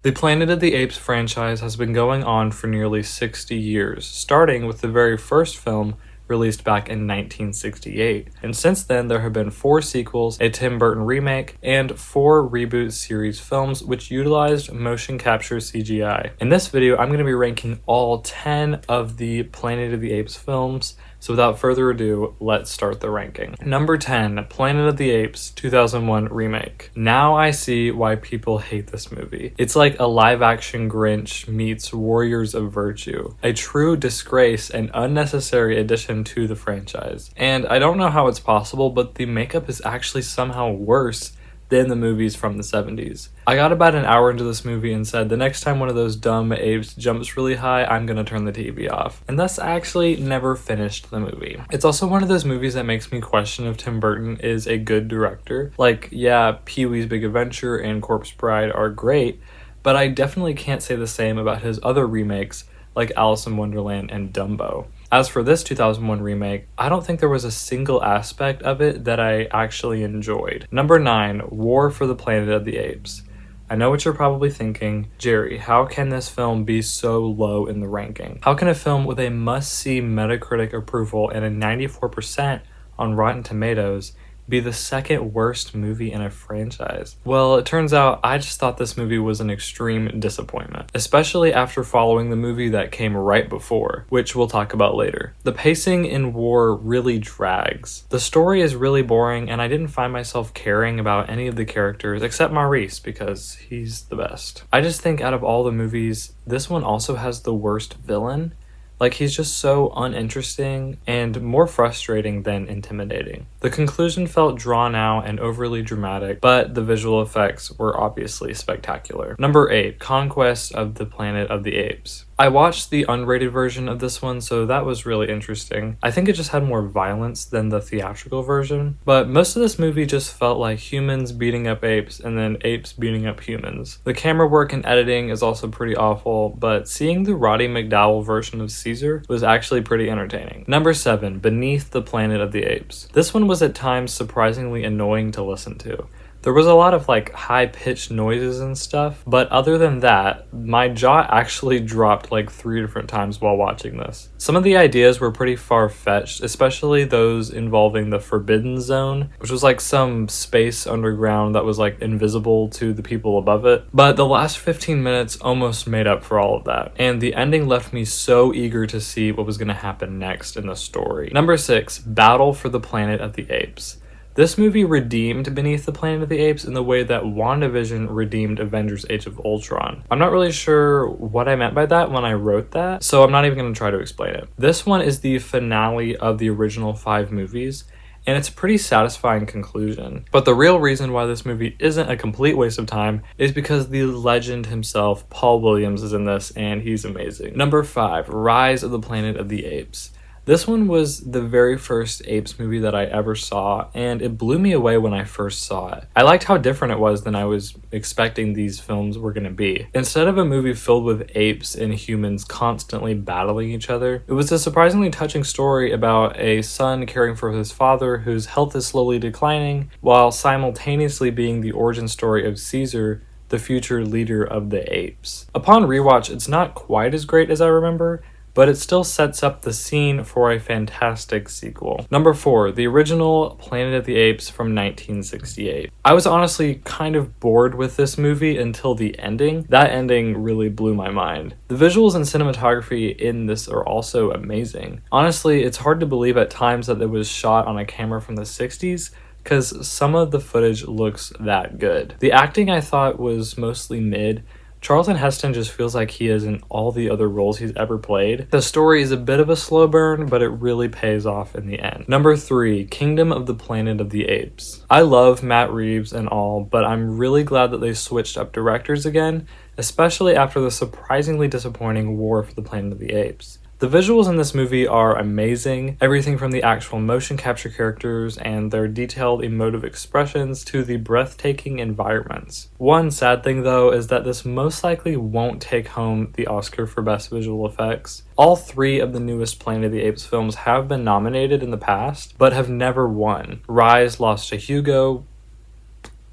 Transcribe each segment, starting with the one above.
The Planet of the Apes franchise has been going on for nearly 60 years, starting with the very first film released back in 1968. And since then, there have been 4 sequels, a Tim Burton remake, and 4 reboot series films which utilized motion capture CGI. In this video, I'm going to be ranking all 10 of the Planet of the Apes films. So without further ado, let's start the ranking. Number 10, Planet of the Apes 2001 remake. Now I see why people hate this movie. It's like a live-action Grinch meets Warriors of Virtue, a true disgrace and unnecessary addition to the franchise. And I don't know how it's possible, but the makeup is actually somehow worse than the movies from the 70s. I got about an hour into this movie and said, the next time one of those dumb apes jumps really high, I'm gonna turn the TV off. And thus I actually never finished the movie. It's also one of those movies that makes me question if Tim Burton is a good director. Like, yeah, Pee-wee's Big Adventure and Corpse Bride are great, but I definitely can't say the same about his other remakes like Alice in Wonderland and Dumbo. As for this 2001 remake, I don't think there was a single aspect of it that I actually enjoyed. Number 9, War for the Planet of the Apes. I know what you're probably thinking, Jerry, how can this film be so low in the ranking? How can a film with a must-see Metacritic approval and a 94% on Rotten Tomatoes be the second worst movie in a franchise? Well, it turns out I just thought this movie was an extreme disappointment, especially after following the movie that came right before, which we'll talk about later. The pacing in War really drags. The story is really boring, and I didn't find myself caring about any of the characters except Maurice because he's the best. I just think out of all the movies, this one also has the worst villain. Like, he's just so uninteresting and more frustrating than intimidating. The conclusion felt drawn out and overly dramatic, but the visual effects were obviously spectacular. Number 8, Conquest of the Planet of the Apes. I watched the unrated version of this one, so that was really interesting. I think it just had more violence than the theatrical version, but most of this movie just felt like humans beating up apes and then apes beating up humans. The camera work and editing is also pretty awful, but seeing the Roddy McDowall version of Caesar was actually pretty entertaining. Number 7, Beneath the Planet of the Apes. This one was at times surprisingly annoying to listen to. There was a lot of high-pitched noises and stuff, but other than that, my jaw actually dropped 3 different times while watching this. Some of the ideas were pretty far-fetched, especially those involving the Forbidden Zone, which was some space underground that was invisible to the people above it. But the last 15 minutes almost made up for all of that, and the ending left me so eager to see what was going to happen next in the story. Number 6, Battle for the Planet of the Apes. This movie redeemed Beneath the Planet of the Apes in the way that WandaVision redeemed Avengers Age of Ultron. I'm not really sure what I meant by that when I wrote that, so I'm not even going to try to explain it. This one is the finale of the original 5 movies, and it's a pretty satisfying conclusion. But the real reason why this movie isn't a complete waste of time is because the legend himself, Paul Williams, is in this, and he's amazing. Number 5, Rise of the Planet of the Apes. This one was the very first Apes movie that I ever saw, and it blew me away when I first saw it. I liked how different it was than I was expecting these films were going to be. Instead of a movie filled with apes and humans constantly battling each other, it was a surprisingly touching story about a son caring for his father whose health is slowly declining, while simultaneously being the origin story of Caesar, the future leader of the apes. Upon rewatch, it's not quite as great as I remember, but it still sets up the scene for a fantastic sequel. Number 4, the original Planet of the Apes from 1968. I was honestly kind of bored with this movie until the ending. That ending really blew my mind. The visuals and cinematography in this are also amazing. Honestly, it's hard to believe at times that it was shot on a camera from the 60s, because some of the footage looks that good. The acting I thought was mostly mid. Charlton Heston just feels like he is in all the other roles he's ever played. The story is a bit of a slow burn, but it really pays off in the end. Number 3, Kingdom of the Planet of the Apes. I love Matt Reeves and all, but I'm really glad that they switched up directors again, especially after the surprisingly disappointing War for the Planet of the Apes. The visuals in this movie are amazing, everything from the actual motion capture characters and their detailed emotive expressions to the breathtaking environments. One sad thing though is that this most likely won't take home the Oscar for Best Visual Effects. All 3 of the newest Planet of the Apes films have been nominated in the past, but have never won. Rise lost to Hugo,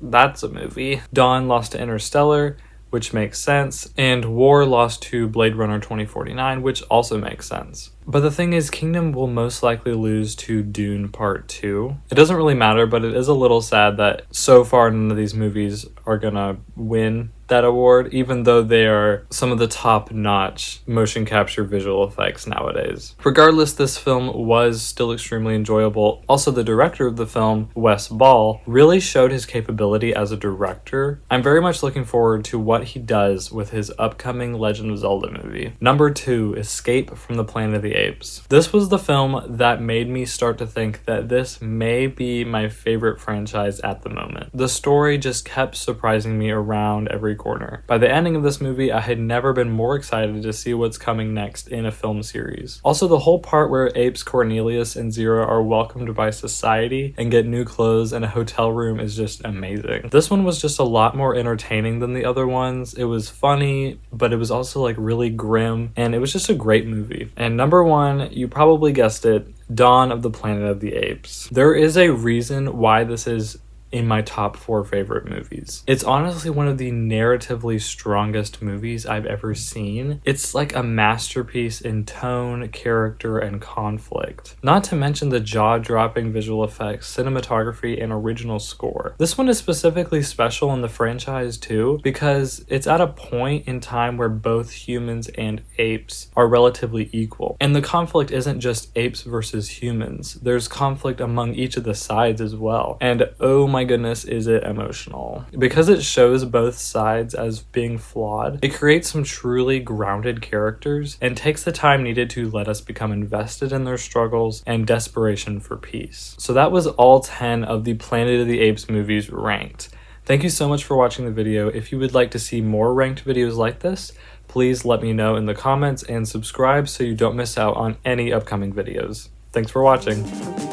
that's a movie. Dawn lost to Interstellar. which makes sense, and War lost to Blade Runner 2049, which also makes sense. But the thing is, Kingdom will most likely lose to Dune Part 2. It doesn't really matter, but it is a little sad that so far none of these movies are gonna win that award, even though they are some of the top-notch motion capture visual effects nowadays. Regardless, this film was still extremely enjoyable. Also, the director of the film, Wes Ball, really showed his capability as a director. I'm very much looking forward to what he does with his upcoming Legend of Zelda movie. Number 2, Escape from the Planet of the Apes. This was the film that made me start to think that this may be my favorite franchise at the moment. The story just kept surprising me around every corner. By the ending of this movie, I had never been more excited to see what's coming next in a film series. Also, the whole part where Apes, Cornelius, and Zero are welcomed by society and get new clothes and a hotel room is just amazing. This one was just a lot more entertaining than the other ones. It was funny, but it was also like really grim, and it was just a great movie. And number 1, you probably guessed it, Dawn of the Planet of the Apes. There is a reason why this is in my top 4 favorite movies. It's honestly one of the narratively strongest movies I've ever seen. It's like a masterpiece in tone, character, and conflict. Not to mention the jaw-dropping visual effects, cinematography, and original score. This one is specifically special in the franchise too, because it's at a point in time where both humans and apes are relatively equal. And the conflict isn't just apes versus humans. There's conflict among each of the sides as well. And oh my goodness, is it emotional. Because it shows both sides as being flawed, it creates some truly grounded characters and takes the time needed to let us become invested in their struggles and desperation for peace. So that was all 10 of the Planet of the Apes movies ranked. Thank you so much for watching the video. If you would like to see more ranked videos like this, please let me know in the comments and subscribe so you don't miss out on any upcoming videos. Thanks for watching.